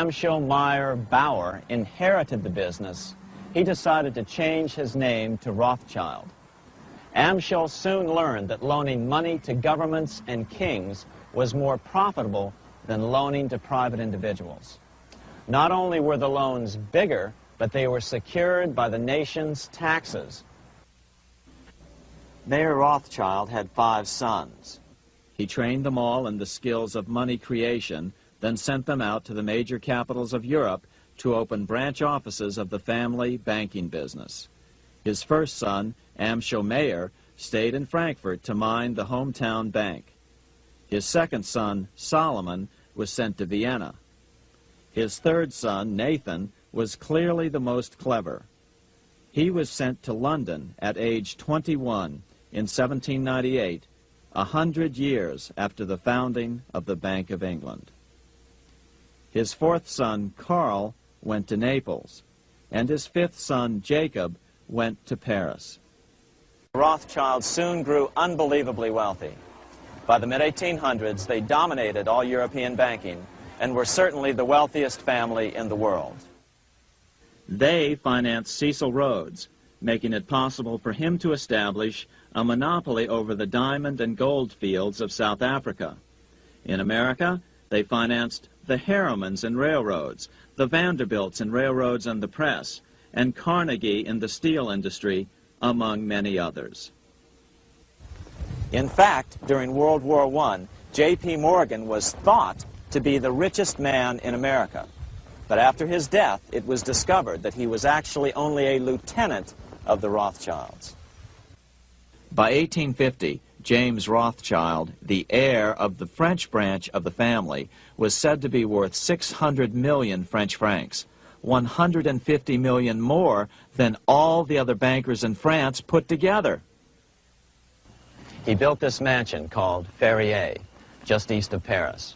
Amschel Meyer Bauer inherited the business, he decided to change his name to Rothschild. Amschel soon learned that loaning money to governments and kings was more profitable than loaning to private individuals. Not only were the loans bigger, but they were secured by the nation's taxes. Mayer Rothschild had 5 sons. He trained them all in the skills of money creation, then sent them out to the major capitals of Europe to open branch offices of the family banking business. His first son, Amschel Meyer, stayed in Frankfurt to mind the hometown bank. His second son, Solomon, was sent to Vienna. His third son, Nathan, was clearly the most clever. He was sent to London at age 21 in 1798, 100 years after the founding of the Bank of England. His fourth son, Karl, went to Naples, and his fifth son, Jacob, went to Paris. Rothschilds soon grew unbelievably wealthy. By the mid-1800s, they dominated all European banking and were certainly the wealthiest family in the world. They financed Cecil Rhodes, making it possible for him to establish a monopoly over the diamond and gold fields of South Africa. In America, they financed the Harrimans in railroads, the Vanderbilts in railroads and the press, and Carnegie in the steel industry, among many others. In fact, during World War I, J.P. Morgan was thought to be the richest man in America. But after his death, it was discovered that he was actually only a lieutenant of the Rothschilds. By 1850, James Rothschild, the heir of the French branch of the family, was said to be worth 600 million French francs, 150 million more than all the other bankers in France put together. He built this mansion called Ferrier, just east of Paris.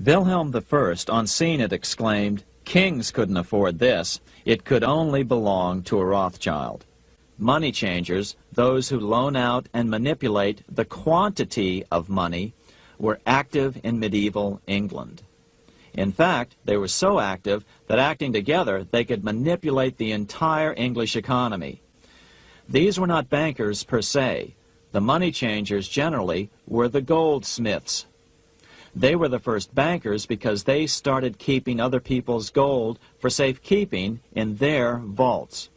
Wilhelm I, on seeing it, exclaimed, "Kings couldn't afford this. It could only belong to a Rothschild." Money changers, those who loan out and manipulate the quantity of money, were active in medieval England. In fact, they were so active that acting together, they could manipulate the entire English economy. These were not bankers per se. The money changers generally were the goldsmiths. They were the first bankers because they started keeping other people's gold for safekeeping in their vaults.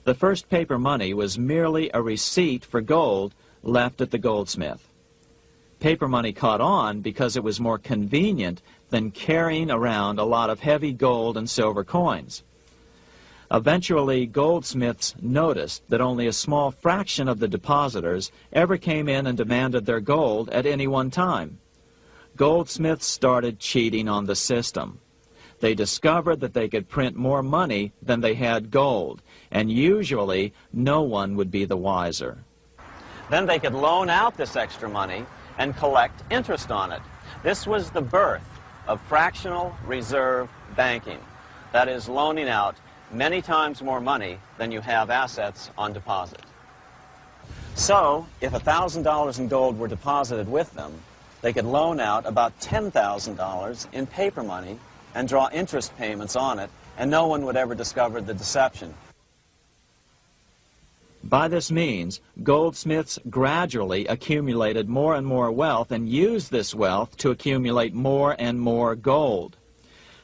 The first paper money was merely a receipt for gold left at the goldsmith. Paper money caught on because it was more convenient than carrying around a lot of heavy gold and silver coins. Eventually, goldsmiths noticed that only a small fraction of the depositors ever came in and demanded their gold at any one time. Goldsmiths started cheating on the system. They discovered that they could print more money than they had gold, and usually no one would be the wiser. Then they could loan out this extra money and collect interest on it. This was the birth of fractional reserve banking. That is, loaning out many times more money than you have assets on deposit. So, if $1,000 in gold were deposited with them, they could loan out about $10,000 in paper money and draw interest payments on it, and no one would ever discover the deception. By this means, goldsmiths gradually accumulated more and more wealth and used this wealth to accumulate more and more gold.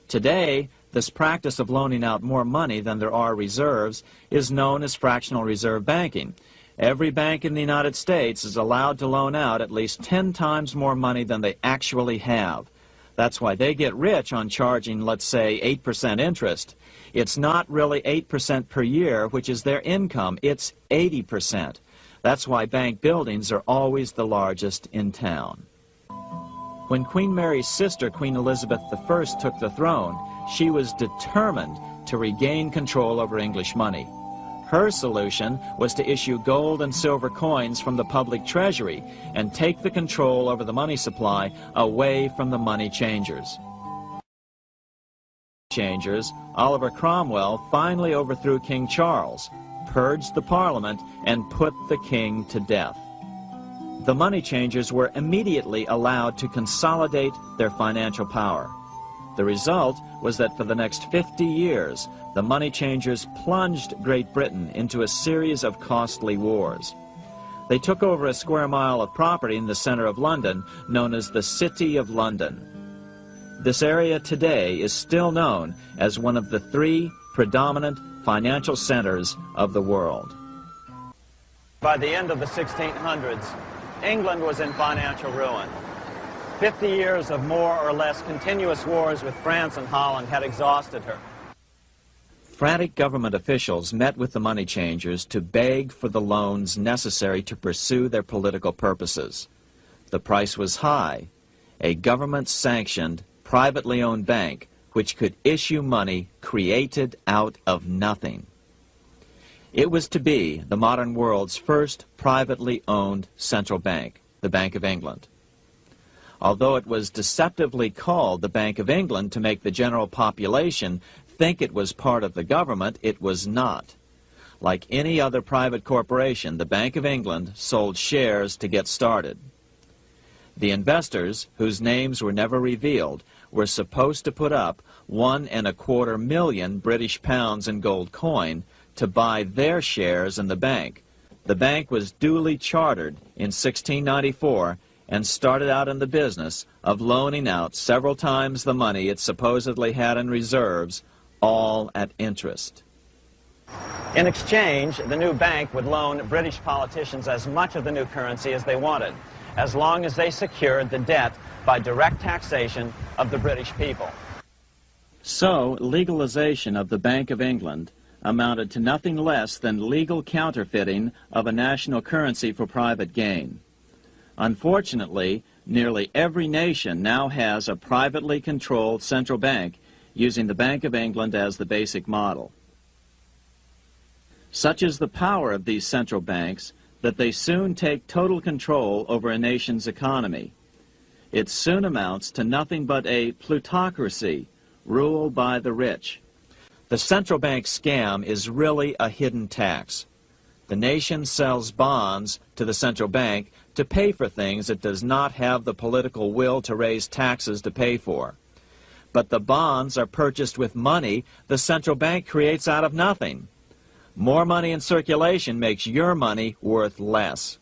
Today, this practice of loaning out more money than there are reserves is known as fractional reserve banking. Every bank in the United States is allowed to loan out at least 10 times more money than they actually have. That's why they get rich on charging, let's say, 8% interest. It's not really 8% per year, which is their income. It's 80%. That's why bank buildings are always the largest in town. When Queen Mary's sister, Queen Elizabeth I, took the throne, she was determined to regain control over English money. Her solution was to issue gold and silver coins from the public treasury and take the control over the money supply away from the money changers. Oliver Cromwell finally overthrew King Charles, purged the Parliament, and put the king to death. The money changers were immediately allowed to consolidate their financial power. The result was that for the next 50 years, the money changers plunged Great Britain into a series of costly wars. They took over a square mile of property in the center of London, known as the City of London. This area today is still known as one of the 3 predominant financial centers of the world. By the end of the 1600s, England was in financial ruin. 50 years of more or less continuous wars with France and Holland had exhausted her. Frantic government officials met with the money changers to beg for the loans necessary to pursue their political purposes. The price was high. A government-sanctioned, privately owned bank which could issue money created out of nothing. It was to be the modern world's first privately owned central bank, the Bank of England. Although it was deceptively called the Bank of England to make the general population think it was part of the government, it was not. Like any other private corporation, the Bank of England sold shares to get started. The investors, whose names were never revealed, were supposed to put up £1.25 million British pounds in gold coin to buy their shares in the bank. The bank was duly chartered in 1694 and started out in the business of loaning out several times the money it supposedly had in reserves, all at interest. In exchange, the new bank would loan British politicians as much of the new currency as they wanted, as long as they secured the debt by direct taxation of the British people. So, legalization of the Bank of England amounted to nothing less than legal counterfeiting of a national currency for private gain. Unfortunately, nearly every nation now has a privately controlled central bank using the Bank of England as the basic model. Such is the power of these central banks that they soon take total control over a nation's economy. It soon amounts to nothing but a plutocracy ruled by the rich. The central bank scam is really a hidden tax. The nation sells bonds to the central bank to pay for things it does not have the political will to raise taxes to pay for. But the bonds are purchased with money the central bank creates out of nothing. More money in circulation makes your money worth less.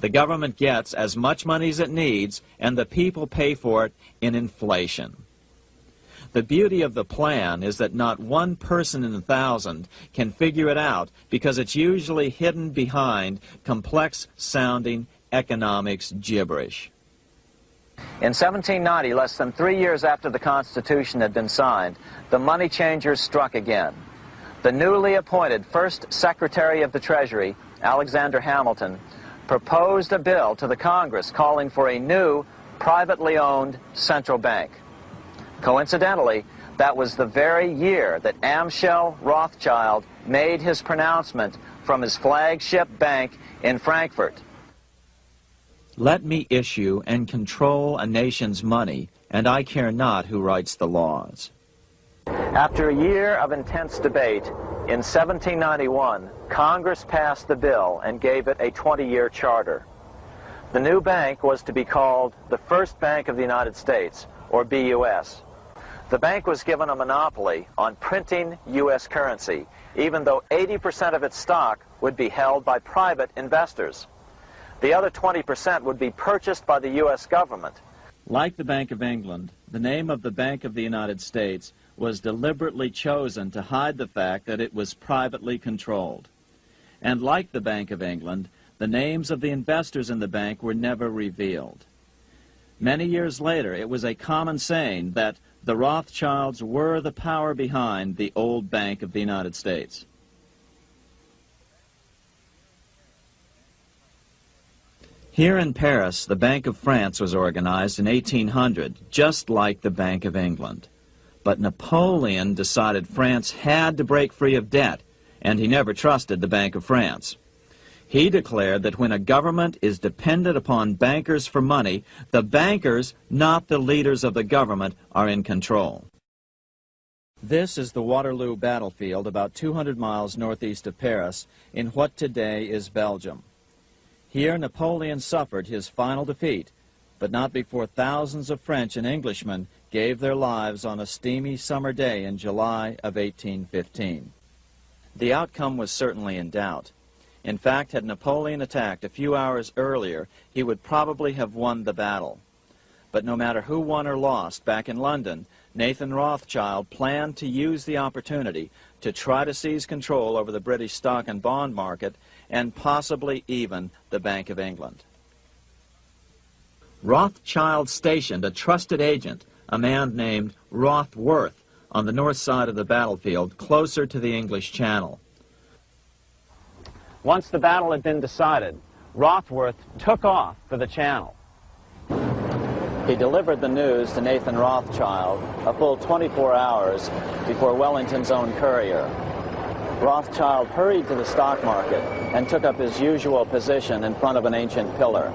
The government gets as much money as it needs, and the people pay for it in inflation. The beauty of the plan is that not one person in 1,000 can figure it out because it's usually hidden behind complex-sounding economics gibberish. In 1790, less than 3 years after the Constitution had been signed, the money changers struck again. The newly appointed first Secretary of the Treasury, Alexander Hamilton, proposed a bill to the Congress calling for a new, privately owned central bank. Coincidentally, that was the very year that Amschel Rothschild made his pronouncement from his flagship bank in Frankfurt. Let me issue and control a nation's money, and I care not who writes the laws. After a year of intense debate, in 1791, Congress passed the bill and gave it a 20-year charter. The new bank was to be called the First Bank of the United States, or BUS. The bank was given a monopoly on printing U.S. currency, even though 80% of its stock would be held by private investors. The other 20% would be purchased by the U.S. government. Like the Bank of England, the name of the Bank of the United States was deliberately chosen to hide the fact that it was privately controlled. And like the Bank of England, the names of the investors in the bank were never revealed. Many years later, it was a common saying that the Rothschilds were the power behind the old Bank of the United States. Here in Paris, the Bank of France was organized in 1800, just like the Bank of England. But Napoleon decided France had to break free of debt, and he never trusted the Bank of France. He declared that when a government is dependent upon bankers for money, the bankers, not the leaders of the government, are in control. This is the Waterloo battlefield about 200 miles northeast of Paris in what today is Belgium. Here Napoleon suffered his final defeat, but not before thousands of French and Englishmen gave their lives on a steamy summer day in July of 1815. The outcome was certainly in doubt. In fact, had Napoleon attacked a few hours earlier, he would probably have won the battle. But no matter who won or lost, back in London, Nathan Rothschild planned to use the opportunity to try to seize control over the British stock and bond market and possibly even the Bank of England. Rothschild stationed a trusted agent, a man named Rothworth, on the north side of the battlefield, closer to the English Channel. Once the battle had been decided, Rothworth took off for the Channel. He delivered the news to Nathan Rothschild a full 24 hours before Wellington's own courier. Rothschild hurried to the stock market and took up his usual position in front of an ancient pillar.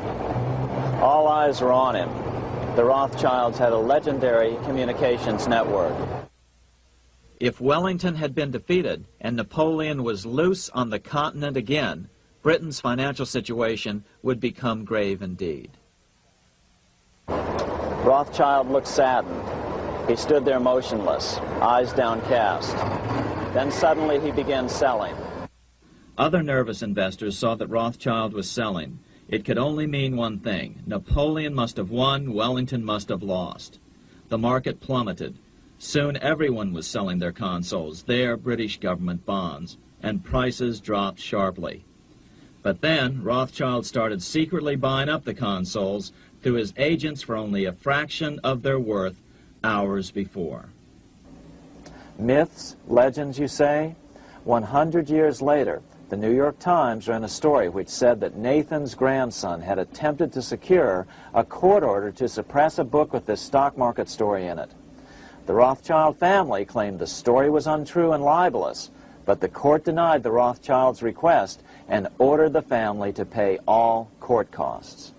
All eyes were on him. The Rothschilds had a legendary communications network. If Wellington had been defeated and Napoleon was loose on the continent again, Britain's financial situation would become grave indeed. Rothschild looked saddened. He stood there motionless, eyes downcast. Then suddenly he began selling. Other nervous investors saw that Rothschild was selling. It could only mean one thing. Napoleon must have won, Wellington must have lost. The market plummeted. Soon everyone was selling their consols, their British government bonds, and prices dropped sharply. But then Rothschild started secretly buying up the consols through his agents for only a fraction of their worth hours before. Myths, legends, you say? 100 years later, the New York Times ran a story which said that Nathan's grandson had attempted to secure a court order to suppress a book with this stock market story in it. The Rothschild family claimed the story was untrue and libelous, but the court denied the Rothschilds' request and ordered the family to pay all court costs.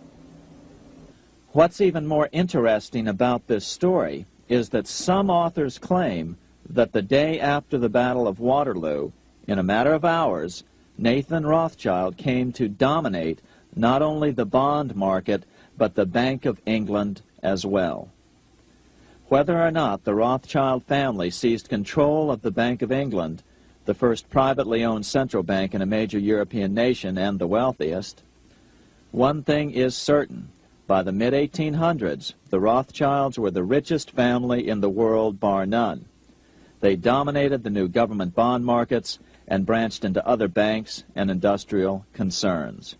What's even more interesting about this story is that some authors claim that the day after the Battle of Waterloo, in a matter of hours, Nathan Rothschild came to dominate not only the bond market, but the Bank of England as well. Whether or not the Rothschild family seized control of the Bank of England, the first privately owned central bank in a major European nation and the wealthiest, one thing is certain. By the mid-1800s, the Rothschilds were the richest family in the world, bar none. They dominated the new government bond markets and branched into other banks and industrial concerns.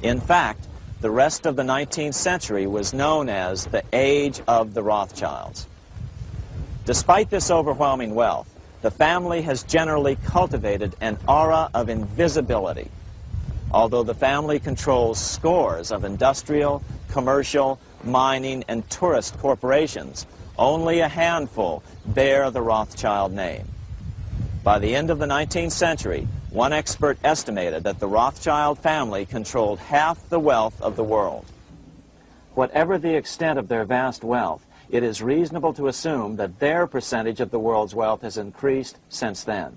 In fact, the rest of the 19th century was known as the Age of the Rothschilds. Despite this overwhelming wealth, the family has generally cultivated an aura of invisibility. Although the family controls scores of industrial, commercial, mining, and tourist corporations, only a handful bear the Rothschild name. By the end of the 19th century, one expert estimated that the Rothschild family controlled half the wealth of the world. Whatever the extent of their vast wealth, it is reasonable to assume that their percentage of the world's wealth has increased since then.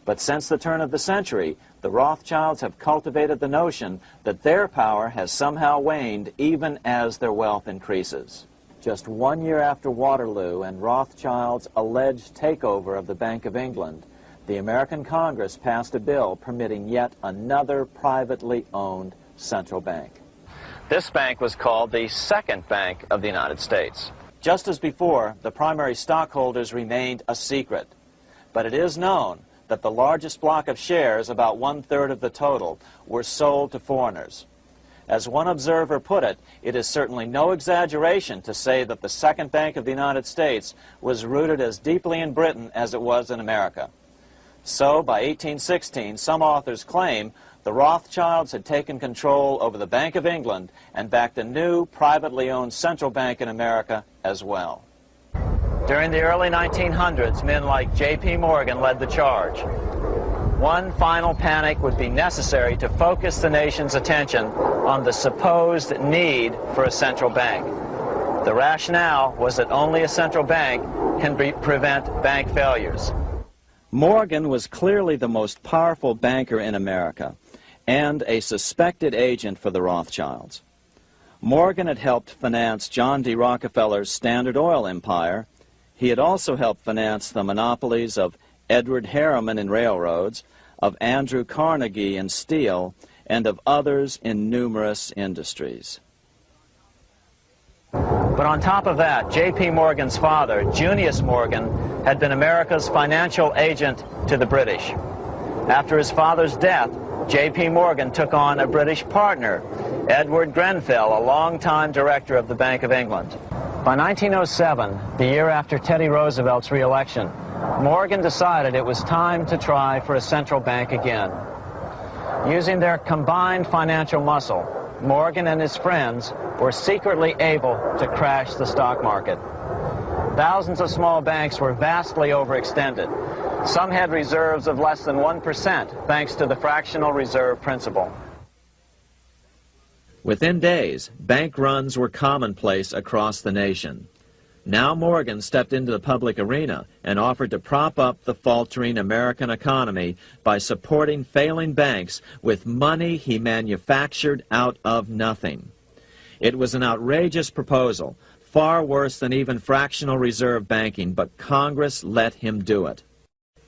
But since the turn of the century, the Rothschilds have cultivated the notion that their power has somehow waned even as their wealth increases. Just 1 year after Waterloo and Rothschild's alleged takeover of the Bank of England, the American Congress passed a bill permitting yet another privately owned central bank. This bank was called the Second Bank of the United States. Just as before, the primary stockholders remained a secret. But it is known that the largest block of shares, about 1/3 of the total, were sold to foreigners. As one observer put it, it is certainly no exaggeration to say that the Second Bank of the United States was rooted as deeply in Britain as it was in America. So, by 1816, some authors claim the Rothschilds had taken control over the Bank of England and backed a new privately owned central bank in America as well. During the early 1900s, men like J.P. Morgan led the charge. One final panic would be necessary to focus the nation's attention on the supposed need for a central bank. The rationale was that only a central bank can prevent bank failures. Morgan was clearly the most powerful banker in America and a suspected agent for the Rothschilds. Morgan had helped finance John D. Rockefeller's Standard Oil empire. He had also helped finance the monopolies of Edward Harriman in railroads, of Andrew Carnegie in steel, and of others in numerous industries. But on top of that, J.P. Morgan's father, Junius Morgan, had been America's financial agent to the British. After his father's death, J.P. Morgan took on a British partner, Edward Grenfell, a longtime director of the Bank of England. By 1907, the year after Teddy Roosevelt's re-election, Morgan decided it was time to try for a central bank again. Using their combined financial muscle, Morgan and his friends were secretly able to crash the stock market. Thousands of small banks were vastly overextended. Some had reserves of less than 1% thanks to the fractional reserve principle. Within days, bank runs were commonplace across the nation. Now Morgan stepped into the public arena and offered to prop up the faltering American economy by supporting failing banks with money he manufactured out of nothing. It was an outrageous proposal, far worse than even fractional reserve banking, but Congress let him do it.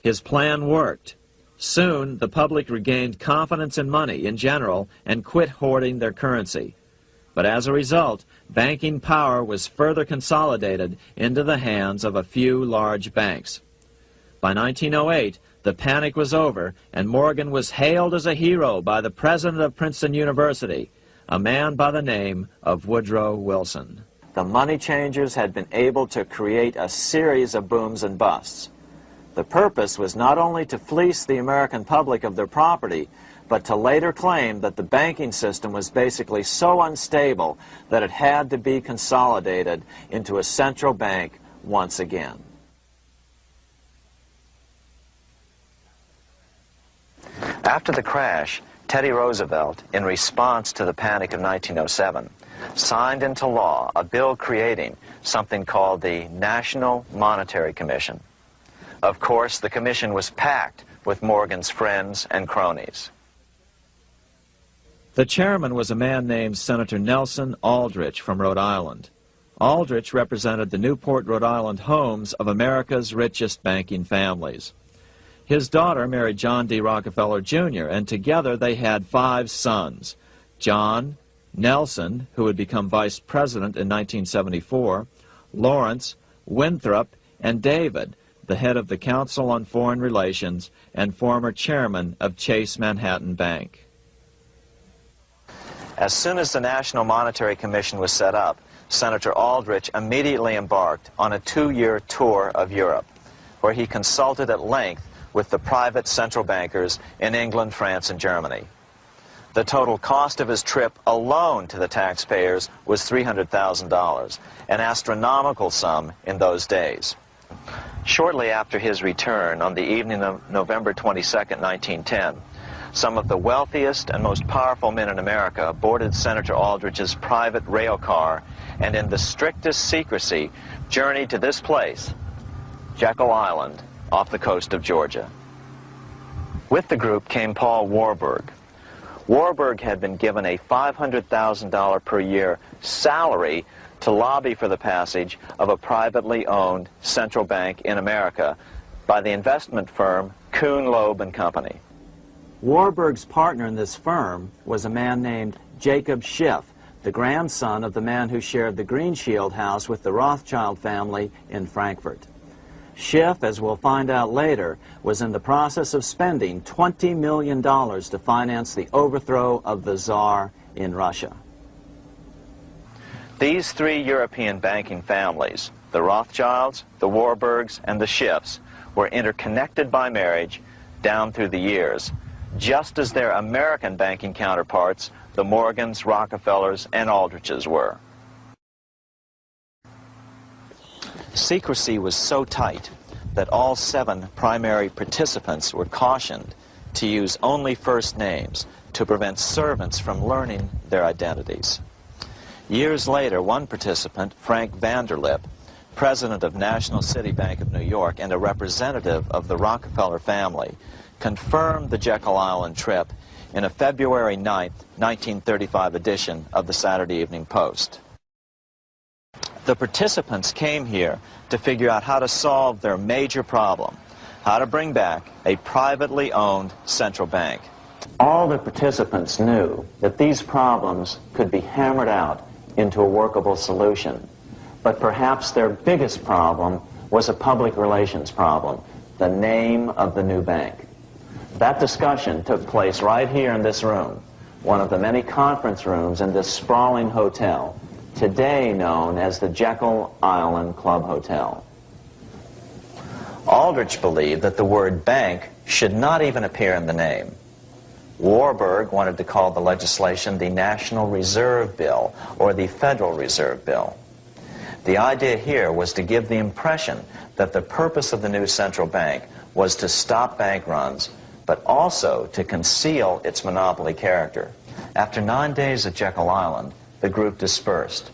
His plan worked. Soon, the public regained confidence in money in general and quit hoarding their currency. But as a result, banking power was further consolidated into the hands of a few large banks. By 1908, the panic was over, and Morgan was hailed as a hero by the president of Princeton University, a man by the name of Woodrow Wilson. The money changers had been able to create a series of booms and busts. The purpose was not only to fleece the American public of their property, but to later claim that the banking system was basically so unstable that it had to be consolidated into a central bank once again. After the crash, Teddy Roosevelt, in response to the panic of 1907, signed into law a bill creating something called the National Monetary Commission. Of course, the commission was packed with Morgan's friends and cronies. The chairman was a man named Senator Nelson Aldrich from Rhode Island. Aldrich represented the Newport, Rhode Island homes of America's richest banking families. His daughter married John D. Rockefeller, Jr., and together they had 5 sons: John, Nelson, who would become vice president in 1974, Lawrence, Winthrop, and David, the head of the Council on Foreign Relations and former chairman of Chase Manhattan Bank. As soon as the National Monetary Commission was set up, Senator Aldrich immediately embarked on a 2-year tour of Europe, where he consulted at length with the private central bankers in England, France, and Germany. The total cost of his trip alone to the taxpayers was $300,000, an astronomical sum in those days. Shortly after his return, on the evening of November 22, 1910, some of the wealthiest and most powerful men in America boarded Senator Aldrich's private rail car and in the strictest secrecy journeyed to this place, Jekyll Island, off the coast of Georgia. With the group came Paul Warburg. Warburg had been given a $500,000 per year salary to lobby for the passage of a privately owned central bank in America by the investment firm Kuhn, Loeb and Company. Warburg's partner in this firm was a man named Jacob Schiff, the grandson of the man who shared the Greenshield house with the Rothschild family in Frankfurt. Schiff, as we'll find out later, was in the process of spending $20 million to finance the overthrow of the Tsar in Russia. These 3 European banking families, the Rothschilds, the Warburgs, and the Schiffs, were interconnected by marriage down through the years, just as their American banking counterparts, the Morgans, Rockefellers, and Aldriches were. Secrecy was so tight that all 7 primary participants were cautioned to use only first names to prevent servants from learning their identities. Years later, one participant, Frank Vanderlip, president of National City Bank of New York and a representative of the Rockefeller family, confirmed the Jekyll Island trip in a February 9th, 1935 edition of the Saturday Evening Post. The participants came here to figure out how to solve their major problem, how to bring back a privately owned central bank. All the participants knew that these problems could be hammered out into a workable solution. But perhaps their biggest problem was a public relations problem, the name of the new bank. That discussion took place right here in this room, one of the many conference rooms in this sprawling hotel, today known as the Jekyll Island Club Hotel. Aldrich believed that the word bank should not even appear in the name. Warburg wanted to call the legislation the National Reserve Bill or the Federal Reserve Bill. The idea here was to give the impression that the purpose of the new central bank was to stop bank runs, but also to conceal its monopoly character. After 9 days at Jekyll Island, the group dispersed.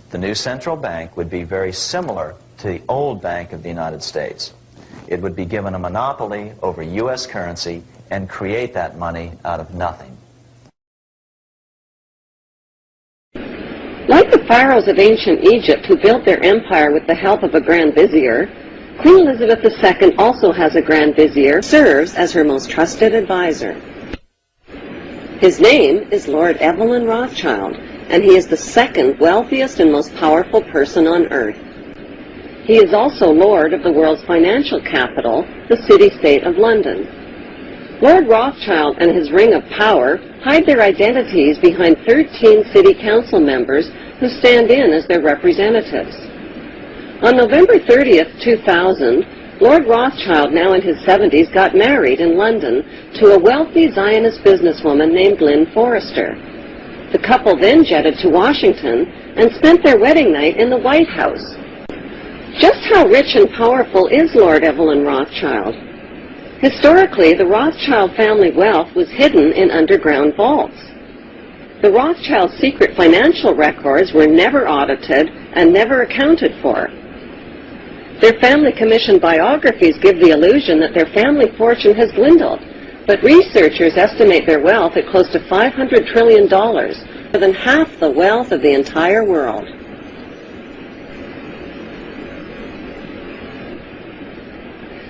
The new central bank would be very similar to the old Bank of the United States. It would be given a monopoly over U.S. currency and create that money out of nothing. Like the pharaohs of ancient Egypt who built their empire with the help of a grand vizier, Queen Elizabeth II also has a grand vizier who serves as her most trusted advisor. His name is Lord Evelyn Rothschild, and he is the second wealthiest and most powerful person on earth. He is also Lord of the world's financial capital, the city-state of London. Lord Rothschild and his ring of power hide their identities behind 13 city council members who stand in as their representatives. On November 30th, 2000, Lord Rothschild, now in his 70s, got married in London to a wealthy Zionist businesswoman named Lynn Forrester. The couple then jetted to Washington and spent their wedding night in the White House. Just how rich and powerful is Lord Evelyn Rothschild? Historically, the Rothschild family wealth was hidden in underground vaults. The Rothschild secret financial records were never audited and never accounted for. Their family-commissioned biographies give the illusion that their family fortune has dwindled, but researchers estimate their wealth at close to $500 trillion, more than half the wealth of the entire world.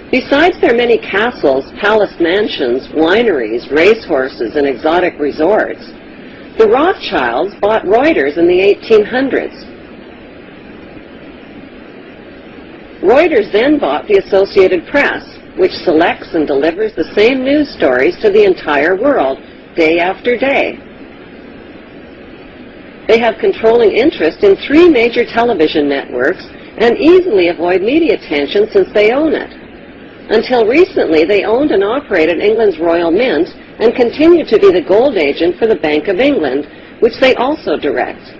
Besides their many castles, palace mansions, wineries, racehorses, and exotic resorts, the Rothschilds bought Reuters in the 1800s. Reuters then bought the Associated Press, which selects and delivers the same news stories to the entire world, day after day. They have controlling interest in 3 major television networks and easily avoid media attention since they own it. Until recently, they owned and operated England's Royal Mint and continue to be the gold agent for the Bank of England, which they also direct.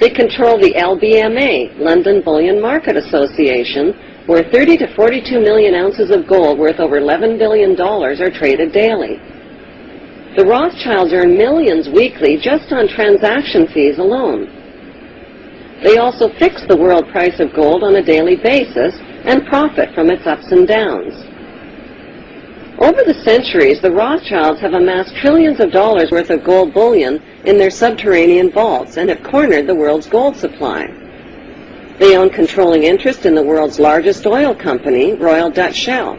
They control the LBMA, London Bullion Market Association, where 30 to 42 million ounces of gold worth over $11 billion are traded daily. The Rothschilds earn millions weekly just on transaction fees alone. They also fix the world price of gold on a daily basis and profit from its ups and downs. Over the centuries, the Rothschilds have amassed trillions of dollars worth of gold bullion in their subterranean vaults and have cornered the world's gold supply. They own controlling interest in the world's largest oil company, Royal Dutch Shell.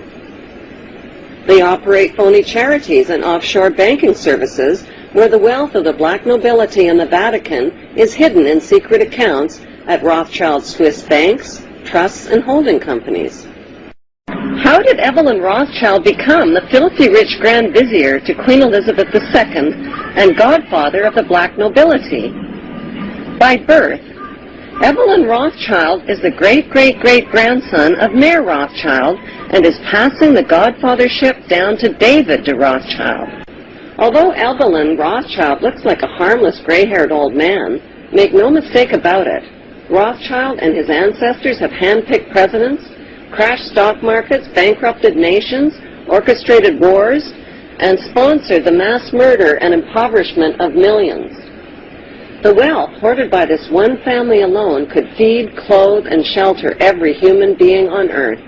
They operate phony charities and offshore banking services where the wealth of the black nobility and the Vatican is hidden in secret accounts at Rothschild Swiss banks, trusts, and holding companies. How did Evelyn Rothschild become the filthy rich Grand Vizier to Queen Elizabeth II and godfather of the black nobility? By birth, Evelyn Rothschild is the great-great-great-grandson of Mayor Rothschild and is passing the godfathership down to David de Rothschild. Although Evelyn Rothschild looks like a harmless gray-haired old man, make no mistake about it, Rothschild and his ancestors have handpicked presidents, crashed stock markets, bankrupted nations, orchestrated wars, and sponsored the mass murder and impoverishment of millions. The wealth hoarded by this one family alone could feed, clothe, and shelter every human being on earth.